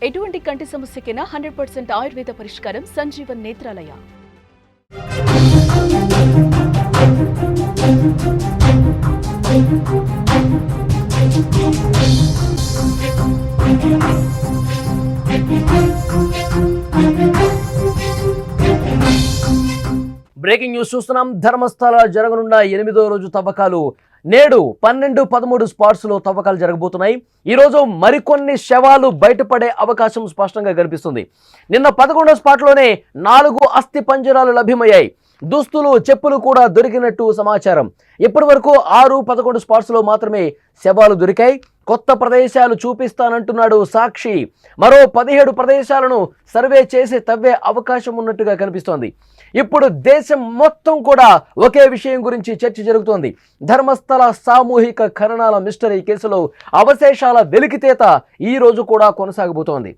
ఎటువంటి కంటి సమస్యకైనా 100% ఆయుర్వేద పరిష్కారం సంజీవన్ నేత్రాలయ. బ్రేకింగ్ న్యూస్ చూస్తున్నాం. ధర్మస్థల జరగనున్న 8వ రోజు తవ్వకాలు నేడు 12, 13 స్పాట్స్ లో తవ్వకాలు జరగబోతున్నాయి. ఈ రోజు మరికొన్ని శవాలు బయటపడే అవకాశం స్పష్టంగా కనిపిస్తుంది. నిన్న 11వ స్పాట్ లోనే 4 అస్థి పంజరాలు లభ్యమయ్యాయి. దుస్తులు, చెప్పులు కూడా దొరికినట్టు సమాచారం. ఇప్పటి వరకు 6, 11 స్పాట్స్ లో మాత్రమే శవాలు దొరికాయి. కొత్త ప్రదేశాలు చూపిస్తానంటున్నాడు సాక్షి. మరో 17 ప్రదేశాలను సర్వే చేసి తవ్వే అవకాశం ఉన్నట్టుగా కనిపిస్తోంది. ఇప్పుడు దేశం మొత్తం కూడా ఒకే విషయం గురించి చర్చ జరుగుతోంది. ధర్మస్థల సామూహిక ఖననాల మిస్టరీ కేసులో అవశేషాల వెలికితేత ఈ రోజు కూడా కొనసాగబోతోంది.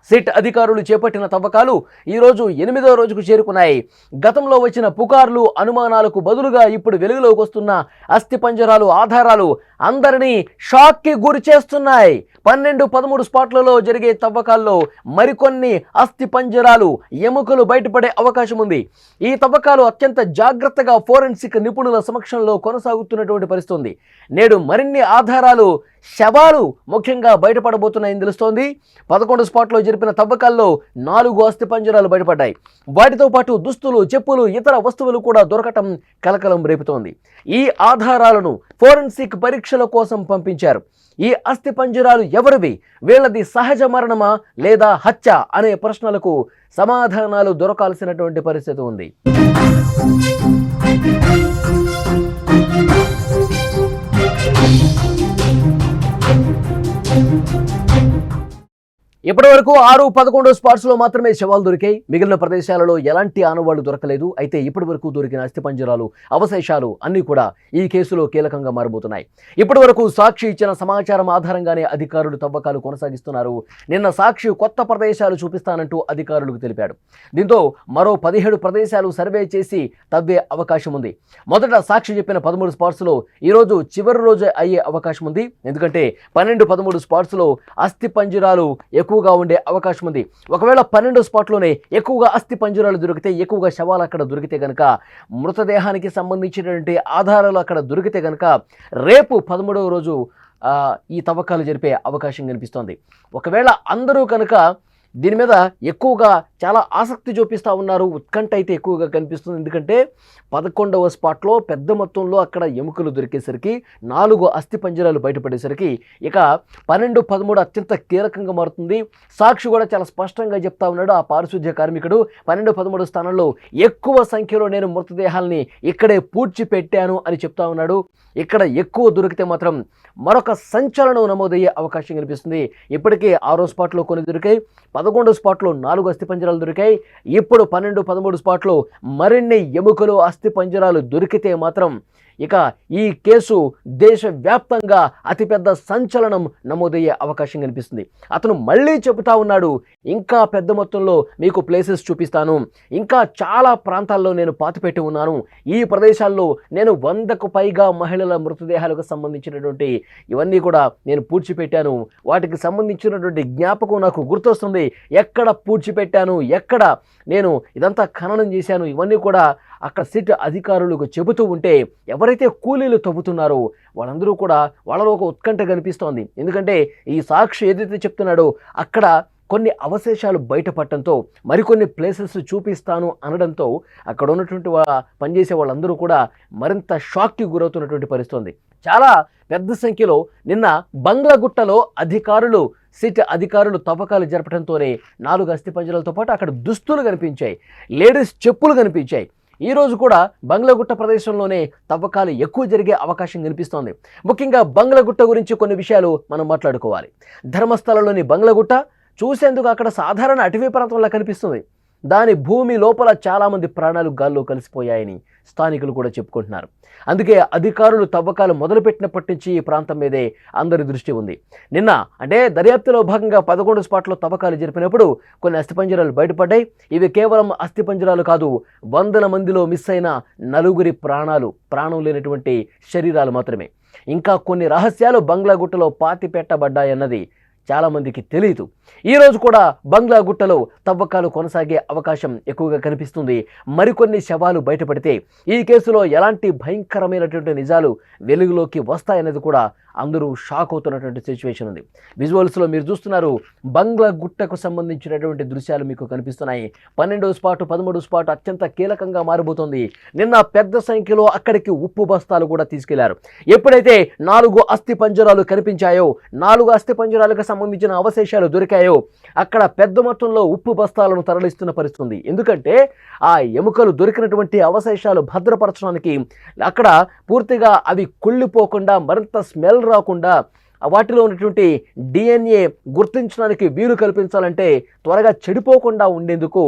సిట్ అధికారులు చేపట్టిన తవ్వకాలు ఈరోజు 8వ రోజుకు చేరుకున్నాయి. గతంలో వచ్చిన పుకార్లు, అనుమానాలకు బదులుగా ఇప్పుడు వెలుగులోకి వస్తున్న అస్థిపంజరాలు, ఆధారాలు అందరినీ షాక్కి గురి చేస్తున్నాయి. 12, 13 స్పాట్లలో జరిగే తవ్వకాల్లో మరికొన్ని అస్థిపంజరాలు, ఎముకలు బయటపడే అవకాశం ఉంది. ఈ తవ్వకాలు అత్యంత జాగ్రత్తగా ఫోరెన్సిక్ నిపుణుల సమక్షంలో కొనసాగుతున్నటువంటి పరిస్థితి. నేడు మరిన్ని ఆధారాలు, శవాలు ముఖ్యంగా బయటపడబోతున్నాయని తెలుస్తోంది. 11 స్పాట్లో జరిపిన తవ్వకాల్లో 4 అస్థిపంజరాలు బయటపడ్డాయి. వాటితో పాటు దుస్తులు, చెప్పులు, ఇతర వస్తువులు కూడా దొరకటం కలకలం రేపుతోంది. ఈ ఆధారాలను ఫోరెన్సిక్ పరీక్షల కోసం పంపించారు. ఈ అస్థిపంజరాలు ఎవరివి, వీళ్ళది సహజ మరణమా లేదా హత్య అనే ప్రశ్నలకు సమాధానాలు దొరకాల్సినటువంటి పరిస్థితి ఉంది. ఇప్పటి వరకు 6, 11 స్పాట్స్ లో మాత్రమే శవాలు దొరికాయి. మిగిలిన ప్రదేశాలలో ఎలాంటి ఆనవాళ్లు దొరకలేదు. అయితే ఇప్పటి వరకు దొరికిన అస్థిపంజరాలు, అవశేషాలు అన్నీ కూడా ఈ కేసులో కీలకంగా మారబోతున్నాయి. ఇప్పటి వరకు సాక్షి ఇచ్చిన సమాచారం ఆధారంగానే అధికారులు తవ్వకాలు కొనసాగిస్తున్నారు. నిన్న సాక్షి కొత్త ప్రదేశాలు చూపిస్తానంటూ అధికారులకు తెలిపాడు. దీంతో మరో 17 ప్రదేశాలు సర్వే చేసి తవ్వే అవకాశం ఉంది. మొదట సాక్షి చెప్పిన 13 స్పాట్స్ లో ఈరోజు చివరి రోజు అయ్యే అవకాశం ఉంది. ఎందుకంటే 12, 13 స్పాట్స్ లో అస్థిపంజరాలు ఎక్కువగా ఉండే అవకాశం ఉంది. ఒకవేళ 12 స్పాట్లోనే ఎక్కువగా అస్థి పంజరాలు దొరికితే, ఎక్కువగా శవాలు అక్కడ దొరికితే గనక, మృతదేహానికి సంబంధించినటువంటి ఆధారాలు అక్కడ దొరికితే గనక రేపు 13వ రోజు ఈ తవ్వకాలు జరిపే అవకాశం కనిపిస్తోంది. ఒకవేళ అందరూ కనుక దీని మీద ఎక్కువగా చాలా ఆసక్తి చూపిస్తూ ఉన్నారు, ఉత్కంఠ అయితే ఎక్కువగా కనిపిస్తుంది. ఎందుకంటే 11వ స్పాట్లో పెద్ద మొత్తంలో అక్కడ ఎముకలు దొరికేసరికి, 4 అస్థి పంజరాలు బయటపడేసరికి ఇక 12, 13 అత్యంత కీలకంగా మారుతుంది. సాక్షి కూడా చాలా స్పష్టంగా చెప్తా ఉన్నాడు. ఆ పారిశుద్ధ్య కార్మికుడు 12, 13 స్థానంలో ఎక్కువ సంఖ్యలో నేను మృతదేహాల్ని ఇక్కడే పూడ్చిపెట్టాను అని చెప్తా ఉన్నాడు. ఇక్కడ ఎక్కువ దొరికితే మాత్రం మరొక సంచలనం నమోదయ్యే అవకాశం కనిపిస్తుంది. ఇప్పటికే 6వ స్పాట్లో కొన్ని దొరికాయి, 11 స్పాట్లో 4 అస్థిపంజరాలు దొరికాయి. ఇప్పుడు 12, 13 స్పాట్లో మరిన్ని ఎముకలు, అస్థిపంజరాలు దొరికితే మాత్రం ఇక ఈ కేసు దేశవ్యాప్తంగా అతిపెద్ద సంచలనం నమోదయ్యే అవకాశం కనిపిస్తుంది. అతను మళ్ళీ చెబుతా ఉన్నాడు, ఇంకా పెద్ద మొత్తంలో మీకు ప్లేసెస్ చూపిస్తాను, ఇంకా చాలా ప్రాంతాల్లో నేను పాతిపెట్టి ఉన్నాను, ఈ ప్రదేశాల్లో నేను 100కు పైగా మహిళల మృతదేహాలకు సంబంధించినటువంటి ఇవన్నీ కూడా నేను పూడ్చిపెట్టాను, వాటికి సంబంధించినటువంటి జ్ఞాపకం నాకు గుర్తొస్తుంది, ఎక్కడ పూడ్చిపెట్టాను, ఎక్కడ నేను ఇదంతా ఖననం చేశాను, ఇవన్నీ కూడా అక్కడ సిట్ అధికారులకు చెబుతూ ఉంటే ఎవరైతే కూలీలు తవ్వుతున్నారో వాళ్ళందరూ కూడా వాళ్ళలో ఒక ఉత్కంఠ కనిపిస్తోంది. ఎందుకంటే ఈ సాక్షి ఏదైతే చెప్తున్నాడో అక్కడ కొన్ని అవశేషాలు బయటపడటంతో, మరికొన్ని ప్లేసెస్ చూపిస్తాను అనడంతో అక్కడ ఉన్నటువంటి పనిచేసే వాళ్ళందరూ కూడా మరింత షాక్కి గురవుతున్నటువంటి పరిస్థితి. చాలా పెద్ద సంఖ్యలో నిన్న బంగ్లాగుట్టలో సిట్ అధికారులు తవ్వకాలు జరపడంతోనే 4 అస్థిపంజరాలతో పాటు అక్కడ దుస్తులు కనిపించాయి, లేడీస్ చెప్పులు కనిపించాయి. ఈ రోజు కూడా బంగ్లాగుట్ట ప్రదేశంలోనే తవ్వకాలు ఎక్కువ జరిగే అవకాశం కనిపిస్తోంది. ముఖ్యంగా బంగ్లాగుట్ట గురించి కొన్ని విషయాలు మనం మాట్లాడుకోవాలి. ధర్మస్థలంలోని బంగ్లాగుట్ట చూసేందుకు అక్కడ సాధారణ అటవీ ప్రాంతంలా కనిపిస్తుంది. దాని భూమి లోపల చాలామంది ప్రాణాలు గాల్లో కలిసిపోయాయని స్థానికులు కూడా చెప్పుకుంటున్నారు. అందుకే అధికారులు తవ్వకాలు మొదలుపెట్టినప్పటి నుంచి ఈ ప్రాంతం మీదే అందరి దృష్టి ఉంది. నిన్న అంటే దర్యాప్తులో భాగంగా 11 స్పాట్లో తవ్వకాలు జరిపినప్పుడు కొన్ని అస్థిపంజరాలు బయటపడ్డాయి. ఇవి కేవలం అస్థిపంజరాలు కాదు, 100 మందిలో మిస్ అయిన 4 ప్రాణం లేనటువంటి శరీరాలు మాత్రమే. ఇంకా కొన్ని రహస్యాలు బంగ్లాగుట్టలో పాతి పెట్టబడ్డాయన్నది చాలామందికి తెలియదు. ఈరోజు కూడా బంగ్లా గుట్టలో తవ్వకాలు కొనసాగే అవకాశం ఎక్కువగా కనిపిస్తుంది. మరికొన్ని శవాలు బయటపడితే ఈ కేసులో ఎలాంటి భయంకరమైనటువంటి నిజాలు వెలుగులోకి వస్తాయనేది కూడా అందరూ షాక్ అవుతున్నటువంటి సిచ్యువేషన్ ఉంది. విజువల్స్లో మీరు చూస్తున్నారు, బంగ్లా గుట్టకు సంబంధించినటువంటి దృశ్యాలు మీకు కనిపిస్తున్నాయి. 12వ స్పాట్ 13వ స్పాట్ అత్యంత కీలకంగా మారబోతోంది. నిన్న పెద్ద సంఖ్యలో అక్కడికి ఉప్పు బస్తాలు కూడా తీసుకెళ్లారు. ఎప్పుడైతే 4 అస్థి పంజరాలు కనిపించాయో, 4 అస్థి పంజరాలకు సంబంధించిన అవశేషాలు దొరికాయో, అక్కడ పెద్ద మొత్తంలో ఉప్పు బస్తాలను తరలిస్తున్న పరిస్థితి ఉంది. ఎందుకంటే ఆ ఎముకలు దొరికినటువంటి అవశేషాలు భద్రపరచడానికి అక్కడ పూర్తిగా అవి కుళ్ళిపోకుండా, మరింత స్మెల్ రాకుండా, వాటిలో ఉన్నటువంటి DNA గుర్తించడానికి వీలు కల్పించాలంటే త్వరగా చెడిపోకుండా ఉండేందుకు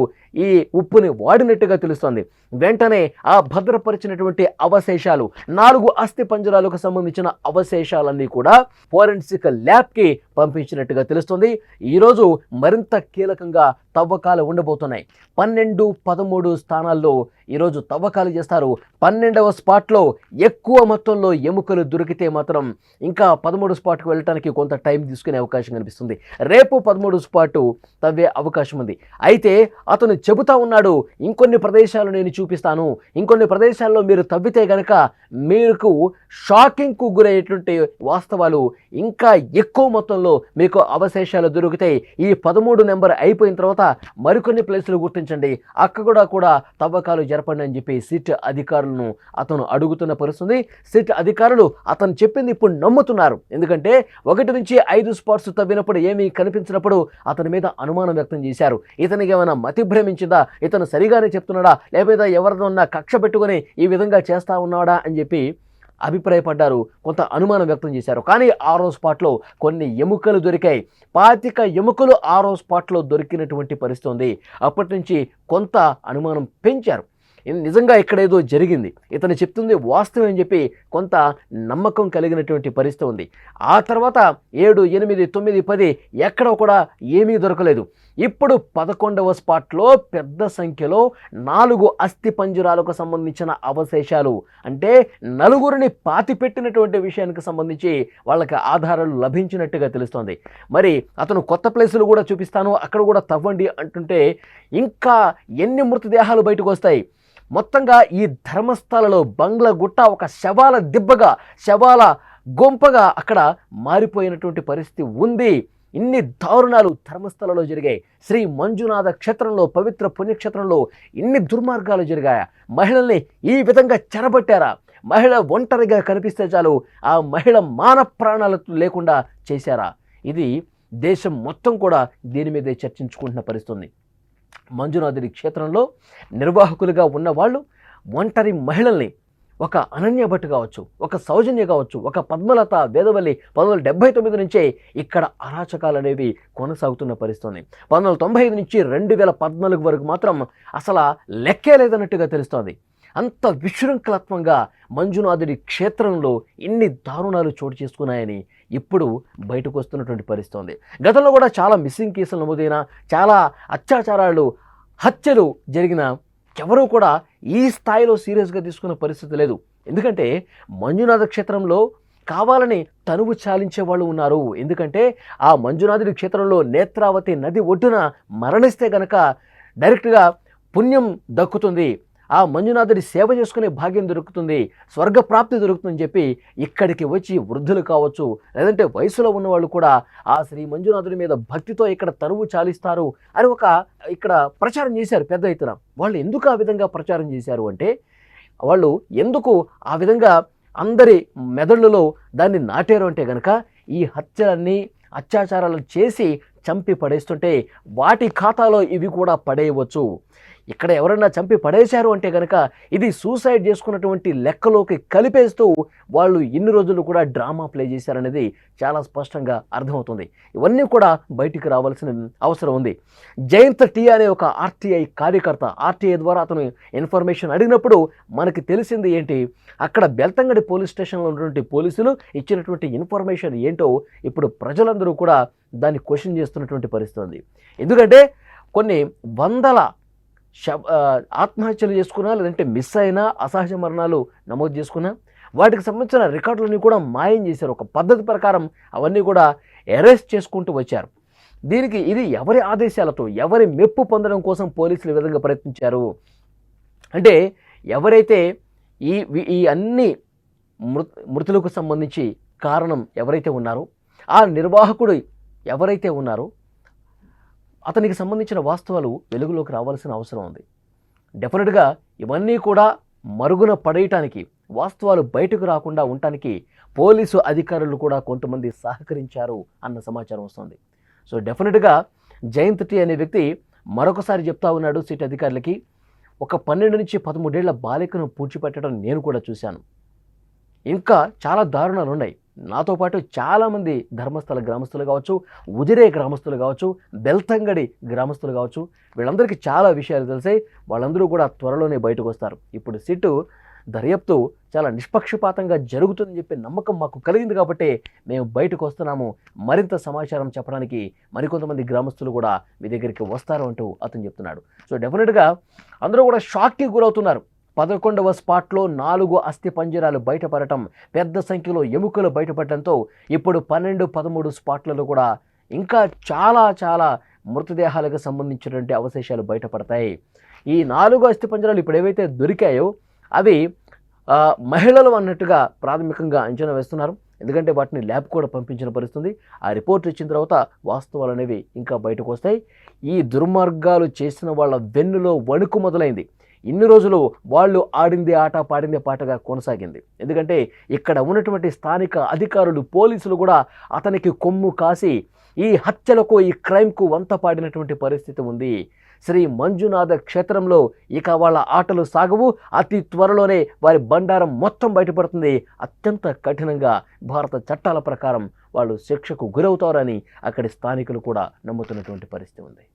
ఈ ఉప్పుని వాడినట్టుగా తెలుస్తోంది. వెంటనే ఆ భద్రపరిచినటువంటి అవశేషాలు 4 అస్థి పంజరాలకు సంబంధించిన అవశేషాలన్నీ కూడా ఫోరెన్సిక్ ల్యాబ్కి పంపించినట్టుగా తెలుస్తుంది. ఈరోజు మరింత కీలకంగా తవ్వకాలు ఉండబోతున్నాయి. 12, 13 స్థానాల్లో ఈరోజు తవ్వకాలు చేస్తారు. 12వ స్పాట్లో ఎక్కువ మొత్తంలో ఎముకలు దొరికితే మాత్రం ఇంకా 13 స్పాట్కి వెళ్ళటానికి కొంత టైం తీసుకునే అవకాశం కనిపిస్తుంది. రేపు 13 స్పాటు తవ్వే అవకాశం ఉంది. అయితే అతను చెబుతా ఉన్నాడు, ఇంకొన్ని ప్రదేశాలు నేను చూపిస్తాను, ఇంకొన్ని ప్రదేశాల్లో మీరు తవ్వితే గనక మీకు షాకింగ్కు గురయ్యేటువంటి వాస్తవాలు ఇంకా ఎక్కువ మొత్తంలో మీకు అవశేషాలు దొరుకుతాయి. ఈ 13 నెంబర్ అయిపోయిన తర్వాత మరికొన్ని ప్లేసులు గుర్తించండి, అక్కడ కూడా తవ్వకాలు జరపండి అని చెప్పి సిట్ అధికారులను అతను అడుగుతున్న పరిస్థితి. సిట్ అధికారులు అతను చెప్పింది ఇప్పుడు నమ్ముతున్నారు. ఎందుకంటే 1 నుంచి 5 స్పాట్స్ తవ్వినప్పుడు ఏమీ కనిపించినప్పుడు అతని మీద అనుమానం వ్యక్తం చేశారు. ఇతనికి ఏమైనా మతి భ్రమించిందా, ఇతను సరిగానే చెప్తున్నాడా, లేకపోతే ఎవరినన్నా కక్ష పెట్టుకుని ఈ విధంగా చేస్తా ఉన్నాడా అని చెప్పి అభిప్రాయపడ్డారు, కొంత అనుమానం వ్యక్తం చేశారు. కానీ 6వ స్పాట్లో కొన్ని ఎముకలు దొరికాయి. 25 ఎముకలు 6వ స్పాట్లో దొరికినటువంటి పరిస్థితి ఉంది. అప్పటి నుంచి కొంత అనుమానం పెంచారు. నిజంగా ఇక్కడ ఏదో జరిగింది, ఇతను చెప్తుంది వాస్తవం అని చెప్పి కొంత నమ్మకం కలిగినటువంటి పరిస్థితి ఉంది. ఆ తర్వాత 7, 8, 9, 10 ఎక్కడ కూడా ఏమీ దొరకలేదు. ఇప్పుడు 11వ స్పాట్లో పెద్ద సంఖ్యలో 4 అస్థి పంజరాలకు సంబంధించిన అవశేషాలు, అంటే 4గురిని పాతిపెట్టినటువంటి విషయానికి సంబంధించి వాళ్ళకి ఆధారాలు లభించినట్టుగా తెలుస్తోంది. మరి అతను కొత్త ప్లేసులు కూడా చూపిస్తాను, అక్కడ కూడా తవ్వండి అంటుంటే ఇంకా ఎన్ని మృతదేహాలు బయటకు వస్తాయి? మొత్తంగా ఈ ధర్మస్థలలో బంగ్లా గుట్ట ఒక శవాల దిబ్బగా, శవాల గొంపగా అక్కడ మారిపోయినటువంటి పరిస్థితి ఉంది. ఇన్ని దారుణాలు ధర్మస్థలలో జరిగాయి. శ్రీ మంజునాథ క్షేత్రంలో, పవిత్ర పుణ్యక్షేత్రంలో ఇన్ని దుర్మార్గాలు జరిగాయా? మహిళల్ని ఈ విధంగా చెరబట్టారా? మహిళ ఒంటరిగా కనిపిస్తే చాలు ఆ మహిళ మాన ప్రాణాలు లేకుండా చేశారా? ఇది దేశం మొత్తం కూడా దీని మీదే చర్చించుకుంటున్న పరిస్థితి. మంజునాథుడి క్షేత్రంలో నిర్వాహకులుగా ఉన్నవాళ్ళు ఒంటరి మహిళల్ని, ఒక అనన్య భట్ కావచ్చు, ఒక సౌజన్య కావచ్చు, ఒక పద్మలత, వేదవల్లి 1979 నుంచే ఇక్కడ అరాచకాలు అనేవి కొనసాగుతున్న పరిస్థితి. 1995 నుంచి 2014 వరకు మాత్రం అసలు లెక్కే లేదన్నట్టుగా తెలుస్తోంది. అంత విశృంఖలత్వంగా మంజునాథుడి క్షేత్రంలో ఇన్ని దారుణాలు చోటు చేసుకున్నాయని ఇప్పుడు బయటకు వస్తున్నటువంటి పరిస్థితి. గతంలో కూడా చాలా మిస్సింగ్ కేసులు నమోదైన, చాలా అత్యాచారాలు, హత్యలు జరిగిన ఎవరూ కూడా ఈ స్థాయిలో సీరియస్గా తీసుకున్న పరిస్థితి లేదు. ఎందుకంటే మంజునాథ క్షేత్రంలో కావాలని తనువు చాలించే వాళ్ళు ఉన్నారు. ఎందుకంటే ఆ మంజునాథుడి క్షేత్రంలో నేత్రావతి నది ఒడ్డున మరణిస్తే గనక డైరెక్ట్గా పుణ్యం దక్కుతుంది, ఆ మంజునాథుడి సేవ చేసుకునే భాగ్యం దొరుకుతుంది, స్వర్గప్రాప్తి దొరుకుతుందని చెప్పి ఇక్కడికి వచ్చి వృద్ధులు కావచ్చు, లేదంటే వయసులో ఉన్నవాళ్ళు కూడా ఆ శ్రీ మంజునాథుడి మీద భక్తితో ఇక్కడ తనువు చాలిస్తారు అని ఒక ఇక్కడ ప్రచారం చేశారు పెద్ద ఎత్తున. వాళ్ళు ఎందుకు ఆ విధంగా ప్రచారం చేశారు అంటే, వాళ్ళు ఎందుకు ఆ విధంగా అందరి మెదళ్ళలో దాన్ని నాటారు అంటే కనుక, ఈ హత్యలన్నీ అత్యాచారాలు చేసి చంపి పడేస్తుంటే వాటి ఖాతాలో ఇవి కూడా పడేయవచ్చు. ఇక్కడ ఎవరైనా చంపి పడేశారు అంటే కనుక ఇది సూసైడ్ చేసుకున్నటువంటి లెక్కలోకి కలిపేస్తూ వాళ్ళు ఇన్ని రోజులు కూడా డ్రామా ప్లే చేశారనేది చాలా స్పష్టంగా అర్థమవుతుంది. ఇవన్నీ కూడా బయటికి రావాల్సిన అవసరం ఉంది. జయంత్ టీ అనే ఒక ఆర్టీఐ కార్యకర్త, ఆర్టీఐ ద్వారా అతను ఇన్ఫర్మేషన్ అడిగినప్పుడు మనకి తెలిసింది ఏంటి, అక్కడ బెల్తంగడి పోలీస్ స్టేషన్లో ఉన్నటువంటి పోలీసులు ఇచ్చినటువంటి ఇన్ఫర్మేషన్ ఏంటో ఇప్పుడు ప్రజలందరూ కూడా దాన్ని క్వశ్చన్ చేస్తున్నటువంటి పరిస్థితి ఉంది. ఎందుకంటే కొన్ని వందల ఆత్మహత్యలు చేసుకున్నా, లేదంటే మిస్ అయినా, అసహజ మరణాలు నమోదు చేసుకున్నా వాటికి సంబంధించిన రికార్డులన్నీ కూడా మాయం చేశారు. ఒక పద్ధతి ప్రకారం అవన్నీ కూడా అరెస్ట్ చేసుకుంటూ వచ్చారు. దీనికి ఇది ఎవరి ఆదేశాలతో, ఎవరి మెప్పు పొందడం కోసం పోలీసులు ఈ విధంగా ప్రయత్నించారు అంటే, ఎవరైతే ఈ అన్ని మృతులకు సంబంధించి కారణం ఎవరైతే ఉన్నారో, ఆ నిర్వాహకుడు ఎవరైతే ఉన్నారో అతనికి సంబంధించిన వాస్తవాలు వెలుగులోకి రావాల్సిన అవసరం ఉంది. డెఫినెట్గా ఇవన్నీ కూడా మరుగున పడేయటానికి, వాస్తవాలు బయటకు రాకుండా ఉండటానికి పోలీసు అధికారులు కూడా కొంతమంది సహకరించారు అన్న సమాచారం వస్తుంది. సో డెఫినెట్గా జయంత్ టీ అనే వ్యక్తి మరొకసారి చెప్తా ఉన్నాడు సిట్ అధికారులకి, ఒక 12 నుంచి 13 ఏళ్ల బాలికను పూడ్చిపెట్టడం నేను కూడా చూశాను. ఇంకా చాలా దారుణాలు ఉన్నాయి. నాతో పాటు చాలామంది ధర్మస్థల గ్రామస్తులు కావచ్చు, ఉజిరే గ్రామస్తులు కావచ్చు, బెల్తంగడి గ్రామస్తులు కావచ్చు, వీళ్ళందరికీ చాలా విషయాలు తెలిసాయి. వాళ్ళందరూ కూడా త్వరలోనే బయటకు వస్తారు. ఇప్పుడు సిట్టు దర్యాప్తు చాలా నిష్పక్షపాతంగా జరుగుతుందని చెప్పే నమ్మకం మాకు కలిగింది కాబట్టి మేము బయటకు వస్తున్నాము. మరింత సమాచారం చెప్పడానికి మరికొంతమంది గ్రామస్తులు కూడా మీ దగ్గరికి వస్తారు అంటూ అతను చెప్తున్నాడు. సో డెఫినెట్గా అందరూ కూడా షాక్కి గురవుతున్నారు. 11వ స్పాట్లో 4 అస్థి పంజరాలు బయటపడటం, పెద్ద సంఖ్యలో ఎముకలు బయటపడటంతో ఇప్పుడు 12, 13 స్పాట్లలో కూడా ఇంకా చాలా చాలా మృతదేహాలకు సంబంధించినటువంటి అవశేషాలు బయటపడతాయి. ఈ 4 అస్థి పంజరాలు ఇప్పుడు ఏవైతే దొరికాయో అవి మహిళలు అన్నట్టుగా ప్రాథమికంగా అంచనా వేస్తున్నారు. ఎందుకంటే వాటిని ల్యాబ్ కూడా పంపించిన పరిస్థితుంది. ఆ రిపోర్ట్ ఇచ్చిన తర్వాత వాస్తవాలు అనేవి ఇంకా బయటకు వస్తాయి. ఈ దుర్మార్గాలు చేసిన వాళ్ళ వెన్నులో వణుకు మొదలైంది. ఇన్ని రోజులు వాళ్ళు ఆడిందే ఆట, పాడిందే పాటగా కొనసాగింది. ఎందుకంటే ఇక్కడ ఉన్నటువంటి స్థానిక అధికారులు, పోలీసులు కూడా అతనికి కొమ్ము కాసి ఈ హత్యలకు, ఈ క్రైమ్కు వంత పాడినటువంటి పరిస్థితి ఉంది. శ్రీ మంజునాథ క్షేత్రంలో ఇక వాళ్ళ ఆటలు సాగవు. అతి త్వరలోనే వారి బండారం మొత్తం బయటపడుతుంది. అత్యంత కఠినంగా భారత చట్టాల ప్రకారం వాళ్ళు శిక్షకు గురవుతారని అక్కడి స్థానికులు కూడా నమ్ముతున్నటువంటి పరిస్థితి ఉంది.